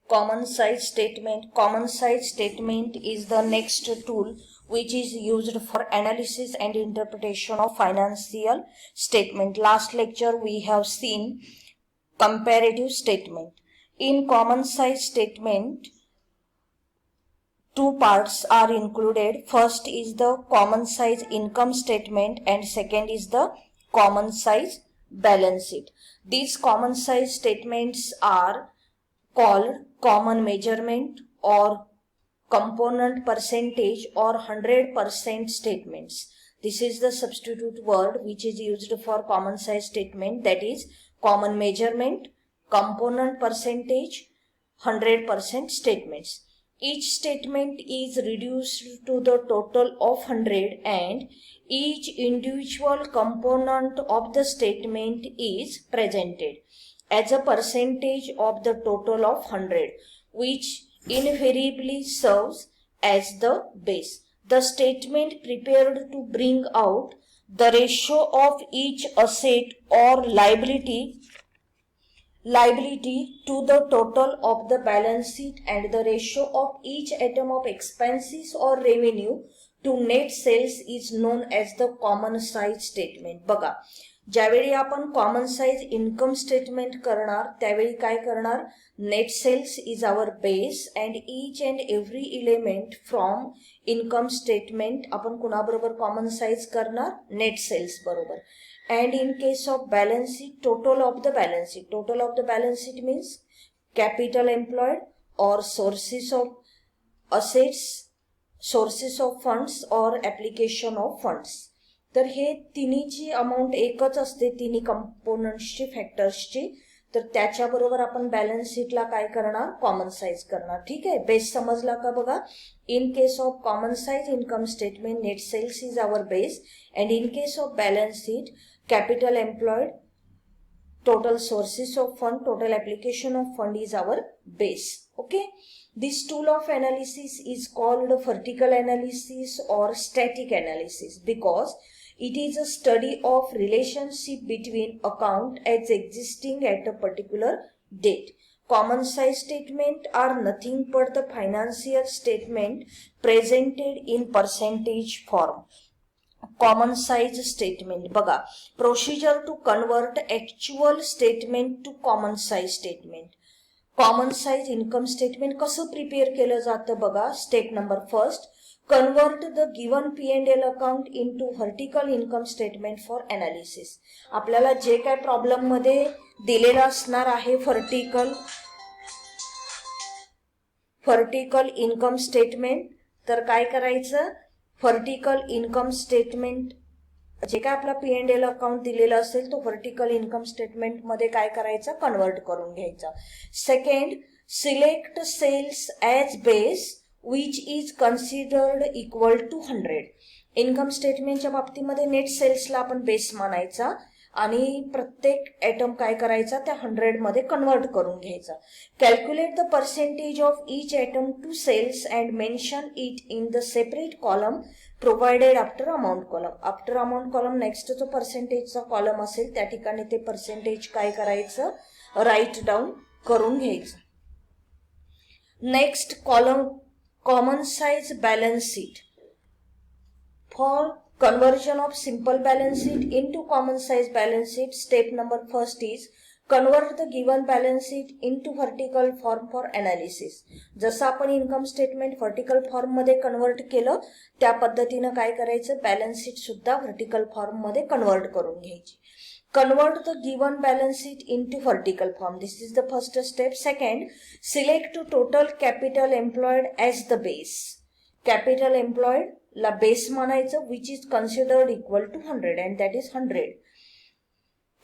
Common size statement. Common size statement is the next tool which is used for analysis and interpretation of financial statement. Last lecture we have seen comparative statement. In common size statement, two parts are included. First is the common size income statement and second is the common size balance sheet. These common size statements are called common measurement or component percentage or 100% statements. This is the substitute word which is used for common size statement, that is common measurement, component percentage, 100% statements. Each statement is reduced to the total of 100 and each individual component of the statement is presented as a percentage of the total of 100, which invariably serves as the base. The statement prepared to bring out the ratio of each asset or liability to the total of the balance sheet and the ratio of each item of expenses or revenue to net sales is known as the common size statement. बघा, ज्यावेळी आपण common size income statement करणार त्यावेळी काय करणार, net sales is our base and each and every element from income statement आपण कुणाबरोबर common size करणार, नेट सेल्स बरोबर. And in case of balance sheet, total of the balance sheet. Total of the balance sheet means capital employed or sources of assets, sources of funds or application of funds. तर हे तिन्हीची amount एकच असते, तिन्ही कंपोनंट्सची, फॅक्टर्सची. तर त्याच्याबरोबर आपण balance शीटला काय करणार, कॉमन साइज करणार. ठीक आहे, बेस समजला का बघा. In case of common size income statement, net sales is our base and in case of balance sheet, capital employed, total sources of fund, total application of fund is our base. Okay, this tool of analysis is called vertical analysis or static analysis because it is a study of relationship between account as existing at a particular date. Common size statement are nothing but the financial statement presented in percentage form. Common size statement बघा, procedure to convert actual statement to common size statement. Common size income statement कसं prepare केलं जातं बघा. Step number first, convert the given P&L account into vertical income statement for analysis. आपल्याला जे काय problem मध्ये दिलेलं असणार आहे व्हर्टिकल इन्कम स्टेटमेंट, तर काय करायचं, व्हर्टिकल इन्कम स्टेटमेंट जे काय आपला P&L अकाउंट दिलेला असेल तो व्हर्टिकल इन्कम स्टेटमेंट मध्ये काय करायचं, कन्वर्ट करून घ्यायचा. Second, select sales as base which is considered equal to 100. Income स्टेटमेंटच्या बाबतीमध्ये नेट सेल्सला आपण बेस मानायचा आणि प्रत्येक आयटम काय करायचा, त्या 100 मध्ये कन्वर्ट करून घ्यायचा. Calculate the percentage of each item to sales and mention it in the separate column provided after amount column. After amount column next जो पर्सेंटेजचा कॉलम असेल त्या ठिकाणी ते पर्सेंटेज काय करायचं, राईट डाऊन करून घ्यायचं. Next column, common size balance sheet. For conversion of simple balance sheet into common size balance sheet, step number first is convert the given balance sheet into vertical form for analysis. जसं आपण income statement vertical form मध्ये convert केलं त्या पद्धतीनं काय करायचं, balance sheet सुद्धा vertical form मध्ये कन्वर्ट करून घ्यायची. Convert the given balance sheet into vertical form. This is the first step. Second, select total capital employed as the base. Capital employed ला बेस मानायचं which is considered equal to 100 and that is 100.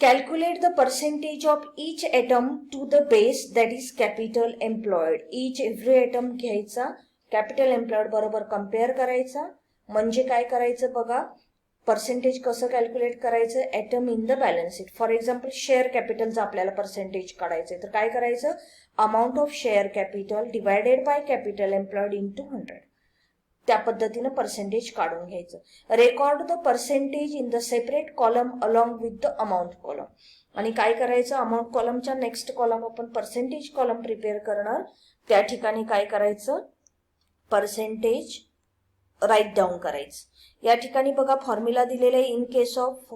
Calculate the percentage of each item to the base that is capital employed. Each every item घ्यायचा, capital employed बरोबर compare करायचा. म्हणजे काय करायचं बघा, percentage कसं कॅल्क्युलेट करायचं, item in the balance sheet. For example share कॅपिटलचं आपल्याला पर्सेंटेज काढायचं तर काय करायचं, amount of share capital divided by capital employed into 100. त्या पद्धतीनं पर्सेंटेज काढून घ्यायचं. Record the percentage in the separate column along with the amount column. आणि काय करायचं, अमाऊंट कॉलमच्या नेक्स्ट कॉलम आपण पर्सेंटेज कॉलम प्रिपेअर करणार, त्या ठिकाणी काय करायचं, पर्सेंटेज राईट डाऊन करायचं. या ठिकाणी बघा फॉर्म्युला दिलेला आहे. In case of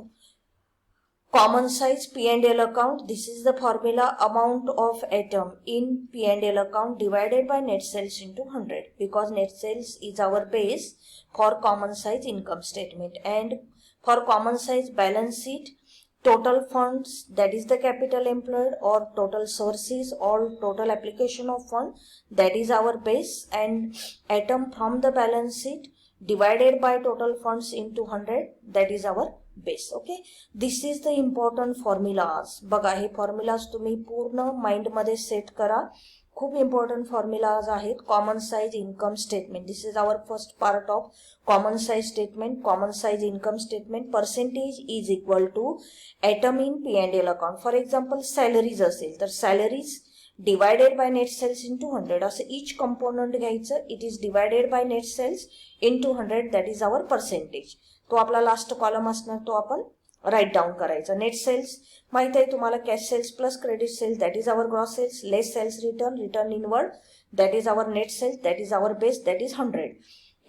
common size P&L account, this is the formula, amount of atom in P&L account divided by net sales into 100, because net sales is our base for common size income statement. And for common size balance sheet, total funds, that is the capital employed, or total sources or total application of fund, that is our base, and atom from the balance sheet divided by total funds into 100, that is our base. Okay, this is the important formulas. बघा हे formulas तुम्ही पूर्ण माइंडमध्ये set करा. खूप important formulas आहेत. Common size income statement, this is our first part of common size statement. Common size income statement, percentage is equal to item in P&L account. For example salaries असेल तर salaries divided by net sales into 100, असं each component घ्यायचं. It is divided by net sales into 100, that is our percentage. तो आपला last column असणार, तो आपण write down करायचा. नेट सेल्स माहित आहे तुम्हाला, cash sales plus credit sales, that is our gross sales, less sales return, return inward, that is our net sales, that is our base, that is 100.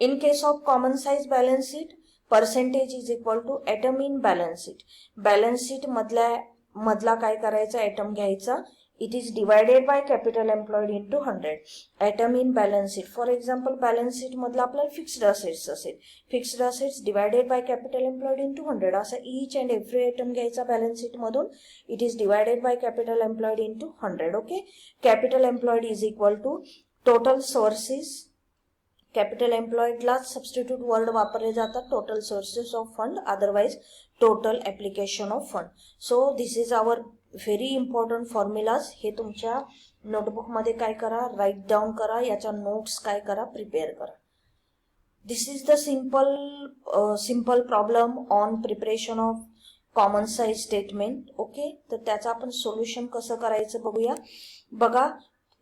In case of common size balance sheet, percentage is equal to item in balance sheet. Balance sheet मधला काय करायचा, item घ्यायचा. It is divided by capital employed into 100. Atom in balance sheet. For example, balance sheet मधला आपल्याला fixed assets असेल. Fixed assets divided by capital employed into 100. असं each and every item घ्यायचा balance sheet मधून. It is divided by capital employed into 100. Okay. Capital employed is equal to total sources. Capital employed ला substitute word वापरले जातात. Total sources of fund. Otherwise, total application of fund. So this is our very important formulas. हे तुमच्या नोटबुकमध्ये काय करा, right down करा. याच्या notes काय करा, प्रिपेअर करा. This is the simple problem on preparation of common size statement. Okay, तर त्याचं आपण सोल्युशन कसं करायचं बघूया. बघा,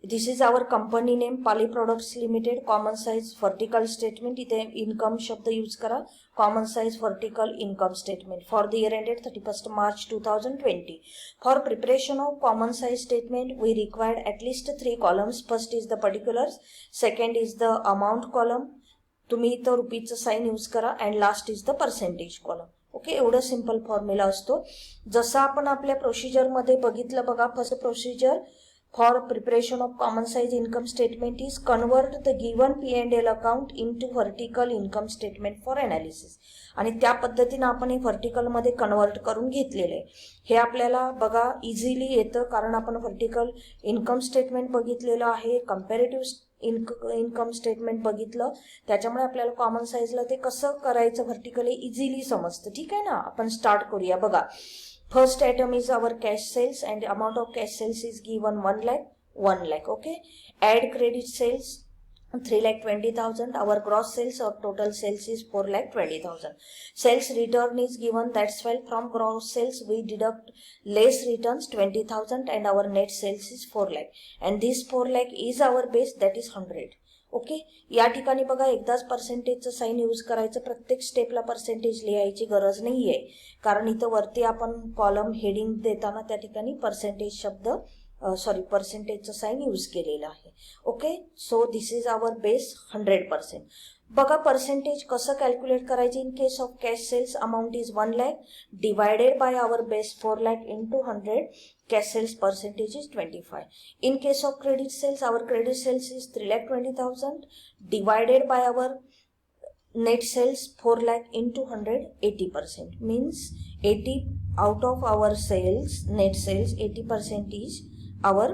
this is our company name, Pali products limited. Common size vertical statement, इथे इन्कम शब्द यूज करा. Common size vertical income statement for the year ended 31st March 2020. For preparation of common size statement we required at least 3 columns. First is the particulars, second is the amount column, तुम्ही इथं रुपीचं sine use करा, and last is the percentage column. Okay, एवढं simple formula असतो. जसं आपण आपल्या प्रोसिजरमध्ये बघितलं बघा, first procedure for preparation of common size income statement is convert the given P&L account into vertical income statement for analysis. आणि त्या पद्धतीने आपण हे व्हर्टिकल मध्ये कन्वर्ट करून घेतलेलं आहे. हे आपल्याला बघा इझिली येतं, कारण आपण व्हर्टिकल इन्कम स्टेटमेंट बघितलेलं आहे, कंपॅरेटिव्ह इन्कम स्टेटमेंट बघितलं, त्याच्यामुळे आपल्याला कॉमन साईजला ते कसं करायचं व्हर्टिकली इझिली समजतं. ठीक आहे ना, आपण स्टार्ट करूया. बघा, first item is our cash sales, and amount of cash sales is given 1 lakh, 1 lakh. Okay, add credit sales 3,20,000. Our gross sales or total sales is 4,20,000. Sales return is given, that's why from gross sales we deduct less returns 20,000, and our net sales is 4 lakh, and this 4 lakh is our base, that is 100. Okay, या ठिकाणी बघा एकदाच पर्सेंटेजचं sine use करायचं, प्रत्येक स्टेपला percentage लिहायची गरज नाही आहे, कारण इथं वरती आपण कॉलम हेडिंग देताना त्या ठिकाणी पर्सेंटेज शब्द पर्सेंटेजचं साईन यूज केलेलं आहे. Okay, so this is our base 100%. बघा पर्सेंटेज कसं कॅल्क्युलेट करायचे. In case of cash sales amount is 1 lakh divided by our base 4 lakh into 100. Cash sales percentage is 25. In case of credit sales, our credit sales is 3,20,000 divided by our net sales 4 lakh into 100, 80%. Means 80 out of our sales, net sales, 80% is our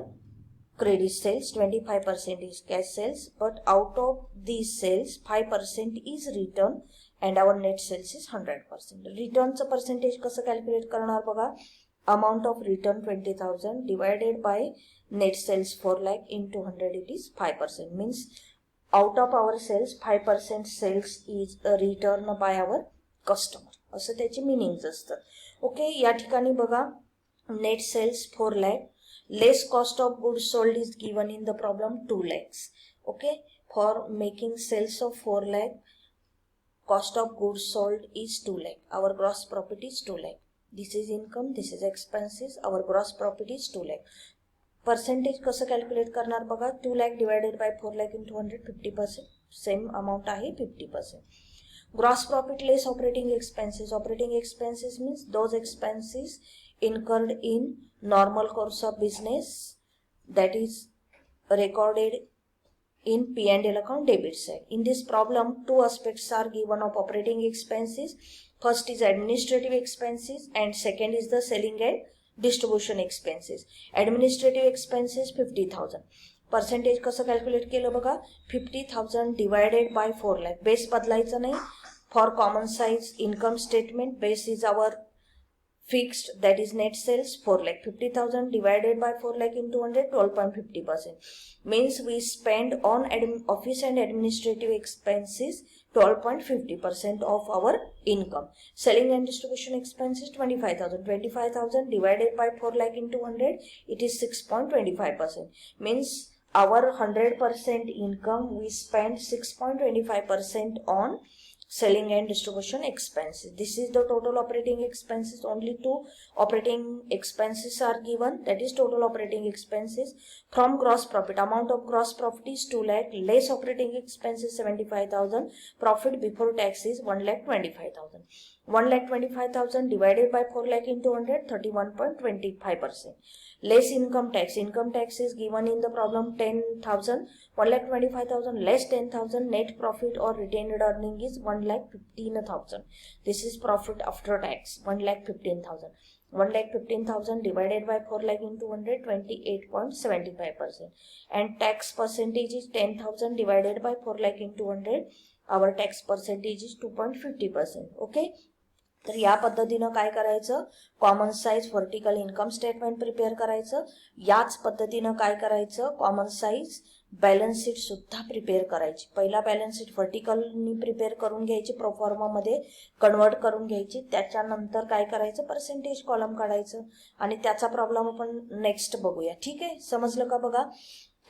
credit sales, 25% is cash sales. But out of these sales, 5% is return, and our net sales is 100%. Returnचं percentage कसं calculate करणार बघा. Amount of return 20,000 divided by net sales 4 lakh into 100, it is 5%. Means out of our sales 5% sales is return by our customer, असं त्याची meanings असतं. Okay, या ठिकाणी बघा net sales 4 lakh, less cost of goods sold is given in the problem 2 lakhs. Okay, for making sales of 4 lakh, cost of goods sold is 2 lakh, our gross profit is 2 lakh. This is income, this is expenses. Our gross profit is 2 lakh. Percentage कसं calculate करणार बघा. 2 lakh divided by 4 lakh into 100, 50%. Same amount आहे 50%. Gross profit less operating expenses. Operating expenses means those expenses incurred in normal course of business that is recorded in P&L account debit side. In this problem, two aspects are given of operating expenses. First is administrative expenses and second is the selling and distribution expenses. Administrative expenses 50,000. Percentage कसं calculate केलं बघा. 50,000 divided by 4 lakh. Base बदलायचं नाही. For common size income statement, base is our fixed, that is net sales 4 lakh. 50,000 divided by 4 lakh into 100, 12.50%. Means we spend on office and administrative expenses 12.50% of our income. Selling and distribution expenses 25,000. 25,000 divided by 4 lakh into 100, it is 6.25%. Means our 100% income, we spend 6.25% on selling and distribution expenses. This is the total operating expenses. Only two operating expenses are given, that is total operating expenses. From gross profit, amount of gross profit is 2 lakh, less operating expenses 75,000, profit before tax is 1,25,000. 1,25,000 divided by 4 lakh into 100, 31.25%. Less income tax. Income tax is given in the problem 10,000. 1,25,000 less 10,000. Net profit or retained earning is 1,15,000. This is profit after tax. 1,15,000. 1,15,000 divided by 4 lakh into 100, 28.75%. And tax percentage is 10,000 divided by 4 lakh into 100. Our tax percentage is 2.50%. Okay. तर या पद्धतीनं काय करायचं, common size vertical income statement prepare करायचं. याच पद्धतीनं काय करायचं, कॉमन साईज बॅलन्स शीट सुद्धा प्रिपेअर करायची. पहिला बॅलन्स शीट व्हर्टिकलनी प्रिपेअर करून घ्यायची, प्रोफॉर्मा मध्ये कन्वर्ट करून घ्यायची. त्याच्यानंतर काय करायचं, पर्सेंटेज कॉलम काढायचं आणि त्याचा प्रॉब्लेम आपण नेक्स्ट बघूया. ठीक आहे, समजलं का बघा.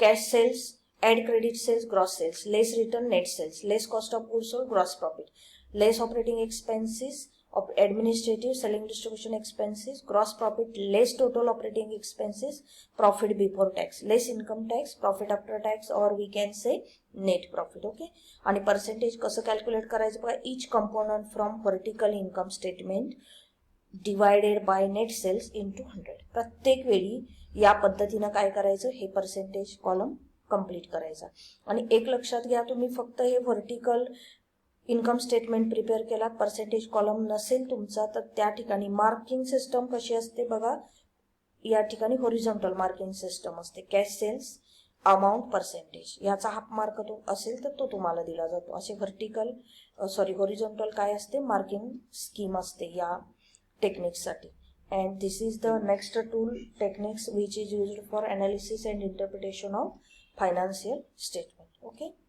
Cash sales, add credit sales, gross sales, less return net sales, less cost of goods sold gross profit, less operating expenses of administrative selling distribution expenses, gross profit less total operating expenses, profit before tax, less income tax, profit after tax, or we can say net profit. Okay. आणि percentage कसं calculate करायचं बघा. each component from vertical income statement divided by net sales into 100. प्रत्येक वेळी या पद्धतीनं काय करायचं, हे पर्सेंटेज कॉलम कंप्लीट करायचा. आणि एक लक्षात घ्या, तुम्ही फक्त हे व्हर्टिकल इन्कम स्टेटमेंट प्रिपेअर केला, पर्सेंटेज कॉलम नसेल तुमचा, तर त्या ठिकाणी मार्किंग सिस्टम कशी असते बघा. या ठिकाणी हॉरिझॉन्टल मार्किंग सिस्टम असते. कॅश सेल्स, अमाऊंट, पर्सेंटेज, याचा हाफ मार्क तो असेल तर तो तुम्हाला दिला जातो. असे हॉरिझॉन्टल काय असते, मार्किंग स्कीम असते या टेक्निक्ससाठी. And this is the next tool techniques which is used for analysis and interpretation of financial statement. Okay.